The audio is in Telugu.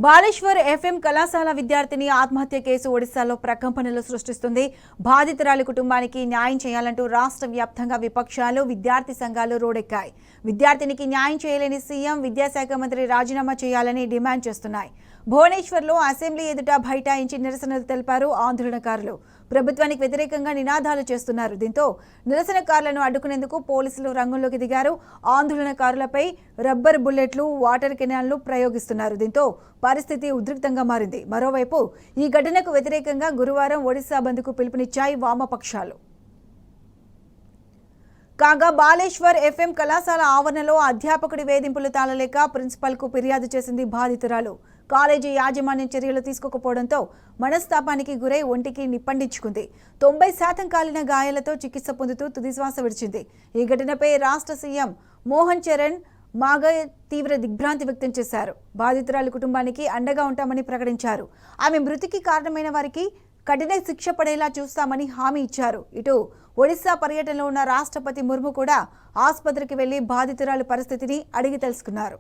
బాలేశ్వర్ ఎఫ్ఎం కళాశాల విద్యార్థిని ఆత్మహత్య కేసు ఒడిశాలో ప్రకంపనలు సృష్టిస్తుంది. బాధితురాలి కుటుంబానికి న్యాయం చేయాలంటూ రాష్ట్ర వ్యాప్తంగా విపక్షాలు, విద్యార్థి సంఘాలు రోడెక్కాయి. విద్యార్థినికి న్యాయం చేయలేని సీఎం, విద్యాశాఖ మంత్రి రాజీనామా చేయాలని డిమాండ్ చేస్తున్నాయి. భువనేశ్వర్లో అసెంబ్లీ ఎదుట బైఠాయించి నిరసనలు తెలిపారు ఆందోళనకారులు. ప్రభుత్వానికి వ్యతిరేకంగా నినాదాలు చేస్తున్నారు. దీంతో నిరసనకారులను అడ్డుకునేందుకు పోలీసులు రంగంలోకి దిగారు. ఆందోళనకారులపై రబ్బర్ బుల్లెట్లు, వాటర్ కెనాన్లు ప్రయోగిస్తున్నారు. దీంతో పరిస్థితి ఉద్రిక్తంగా మారింది. మరోవైపు ఈ ఘటనకు వ్యతిరేకంగా గురువారం ఒడిశా బంద్కు పిలుపునిచ్చాయి వామపక్షాలు. కాగా బాలేశ్వర్ ఎఫ్ఎం కళాశాల ఆవరణలో అధ్యాపకుడి వేధింపులు తాళలేక ప్రిన్సిపల్కు ఫిర్యాదు చేసింది బాధితురాలు. కాలేజీ యాజమాన్యం చర్యలు తీసుకోకపోవడంతో మనస్తాపానికి గురై ఒంటికి నిప్పండించుకుంది. 90% కాలిన గాయాలతో చికిత్స పొందుతూ తుదిశ్వాస విడిచింది. ఈ ఘటనపై రాష్ట్ర సీఎం మోహన్ చరణ్ మాగయ్ తీవ్ర దిగ్భ్రాంతి వ్యక్తం చేశారు. బాధితురాలి కుటుంబానికి అండగా ఉంటామని ప్రకటించారు. ఆమె మృతికి కారణమైన వారికి కఠిన శిక్ష పడేలా చూస్తామని హామీ ఇచ్చారు. ఇటు ఒడిశా పర్యటనలో ఉన్న రాష్ట్రపతి ముర్ము కూడా ఆసుపత్రికి వెళ్లి బాధితురాలి పరిస్థితిని అడిగి తెలుసుకున్నారు.